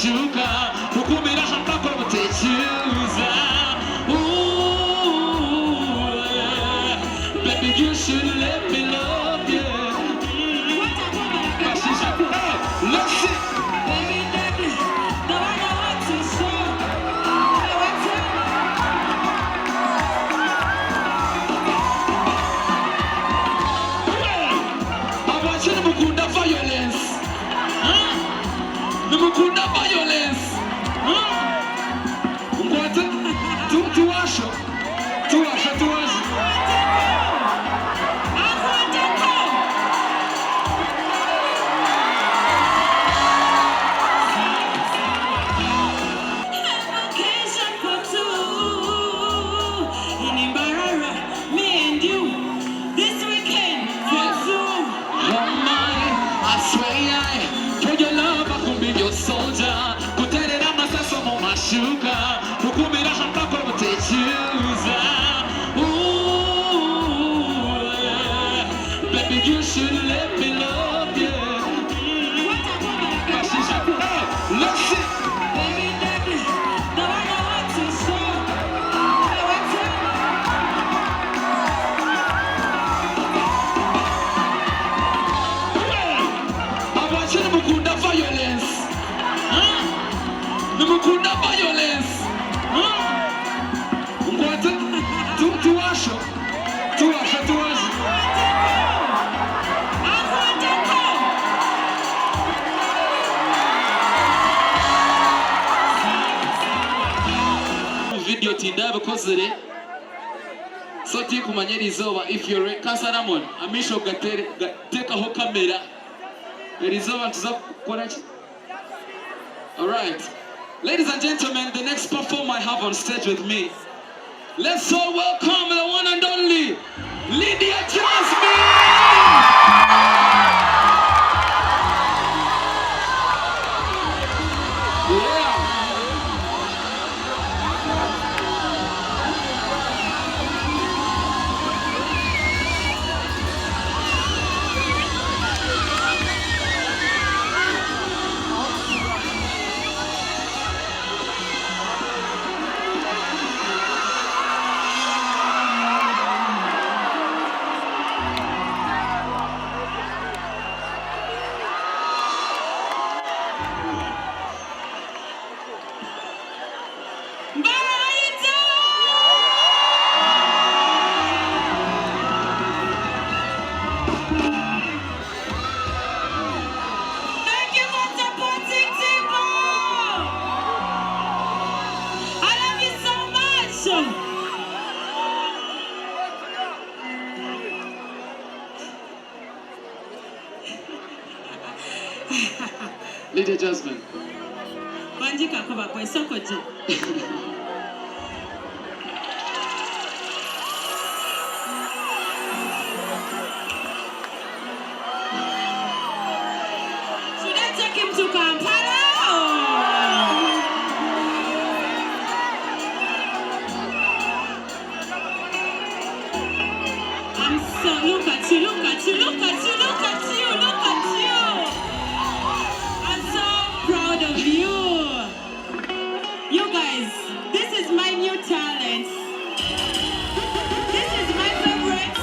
mashuka kukumira mpaka mutechuza. Baby, you should let me love you. Let's see. Baby, daddy, the one I want to show. Abachini mukunda violence. Mukunda violence. Ngwate tuwasho. Kukumira mpaka mutechuza. Baby, you should let me love you. Let's see. Baby, daddy, the one I want to show. Abachini mukunda violence. Mukunda violence. Ngwate tuwasho. Video tinda bakozere. So ti kumanyira izoba if you're ready. Kasaramon amisho gateka ho kamera. Erizoba tuzakora. All right. Ladies and gentlemen, the next performer I have on stage with me. Let's all welcome the one and only Lydia Jazmine! Lydia Jazmine. Banjika kuba kwa soko je. Should I take him to Kampala? I'm so look at you. Proud of you. You guys, this is my new talent. This is my favorite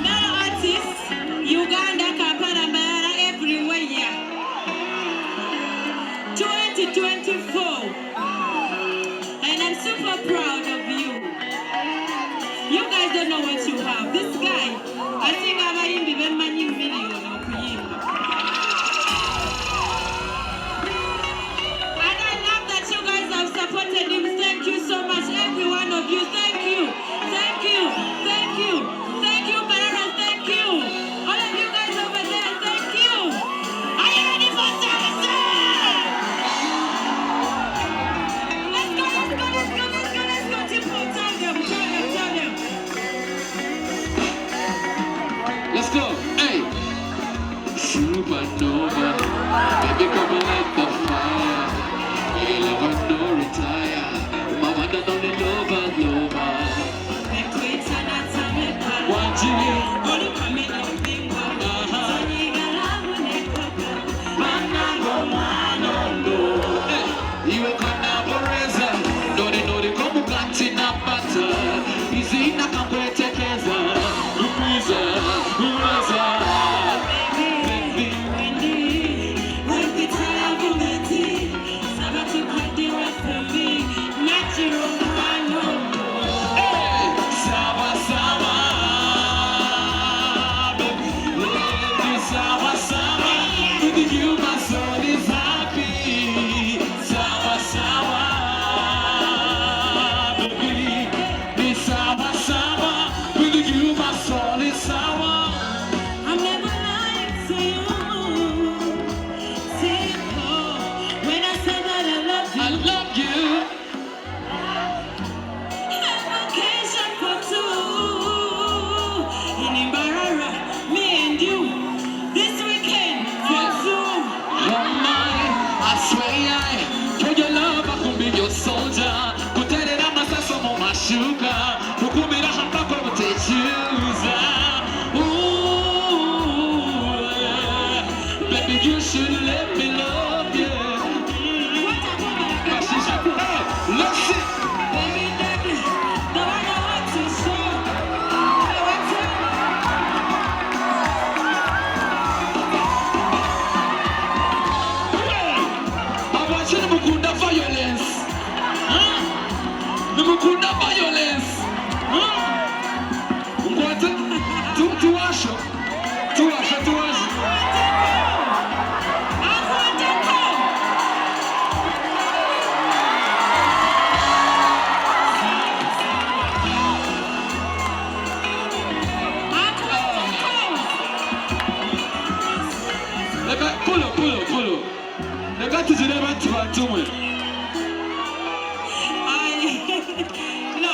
male artist. Uganda, Kampala, Mara, everywhere. 2024. And I'm super proud of you. You guys don't know what you have. This guy, I think I'm going to be million. Thank you so much, every one of you. Thank you, Bananas. Thank you, all of you guys over there. Thank you. Are you ready for Sawa Sawa? Let's go. Tipo, tell them. Let's go. Hey, Kati tugire bantu bantumwe. No.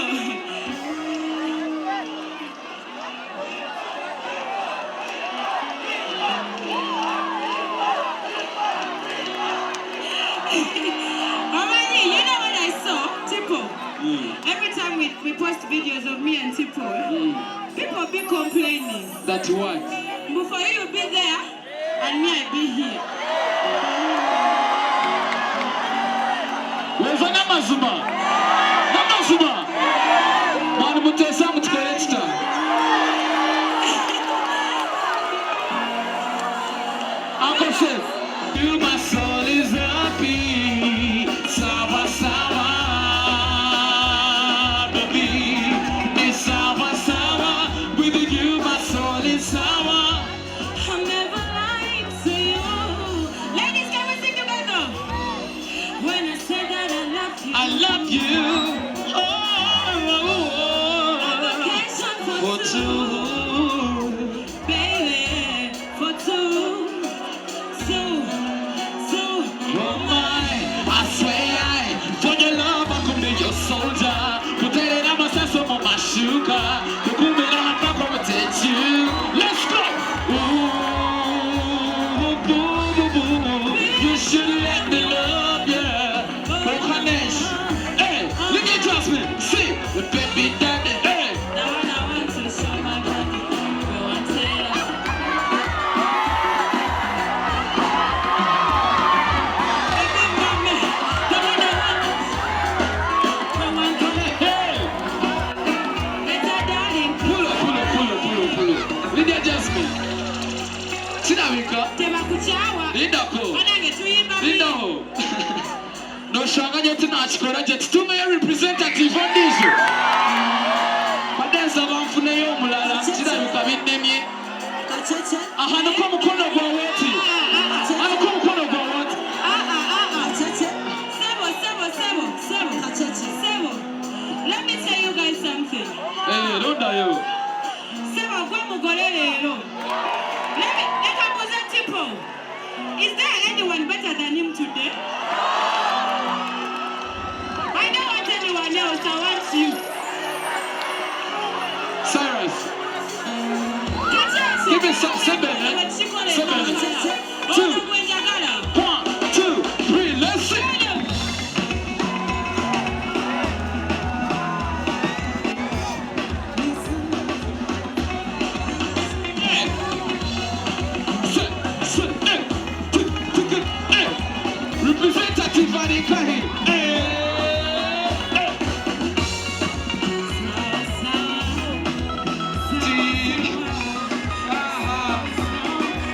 Alright, you know what I saw? Tipo. Every time we post videos of me and Tipo, people be complaining. That what? Before you be there, and me I be here. Where's Namazuma? Namazuma! Man, mutesa mutkorechta. Uncle says, you my soul is happy. Sawa Sawa, baby. It's Sawa Sawa. With you, my soul is sour. I'm never lying to you. Ladies, can we sing together? When I say that I love you. I love you. Oh, Vacation for two. baby, for two. Oh my, I swear for your love I could be your soldier. Put it on my sense of my sugar. You could be on my back of you. Let's go. Ooh, boo, boo, boo. You should let me love you. Hey, Lydia Jazmine, see, the baby daddy. Hey. Now I want to show my body. Go and tell her. Baby mommy, the one I want. Come on, come on. Hey. Better darling. Pull up. Lydia Jazmine. Sinabika. Tema kuchawa. Lindako. Wanange tuyimba Lindaho. No shanganya tunachikora je tutume ya representative ondizo. Padenza bamfune yo mulala. Sinabika bindemye. Kacheche. Ahana kwa mkono gwa weti. Ahana kwa mkono gwa weti. Kacheche. Sebo. Kacheche. Sebo. Let me tell you guys something. Ronda yo. Sebo gwe mugole lero. Let me present Tipo. Is there anyone better than him today? I don't want anyone else. I want you. Cyrus. Kacheche. Give me some 7, eh? 2, 1, 2, 3, let's sing. Representative Adikahi.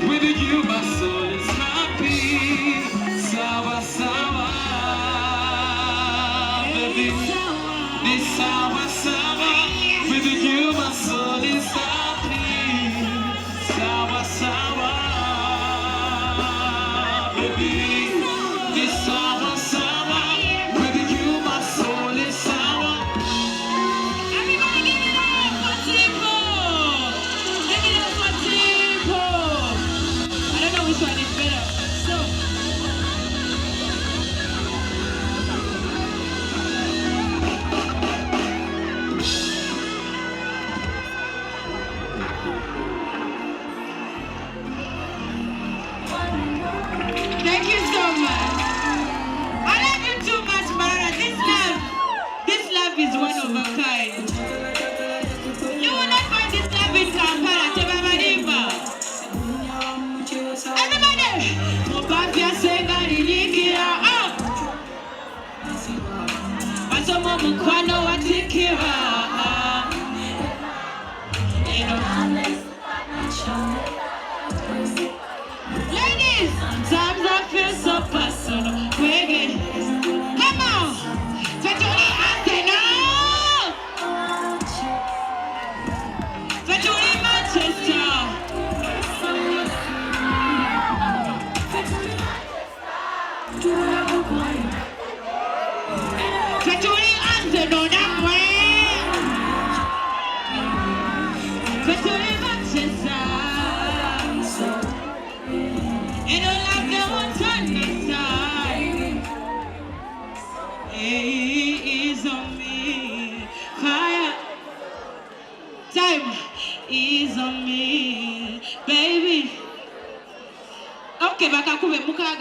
With you, my soul is high.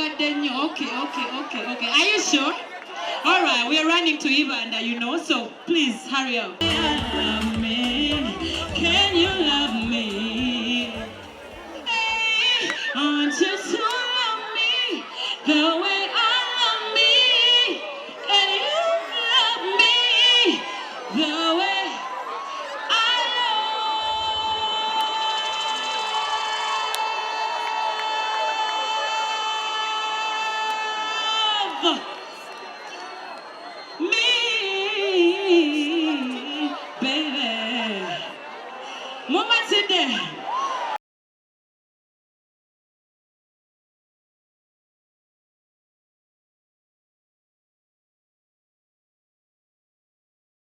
Okay. Are you sure? All right, we are running to Uganda, you know, so please hurry up. Love me. Can you love me? Hey, I want you to love me the way I love me. Can you love me the way I love me, baby? Mama today.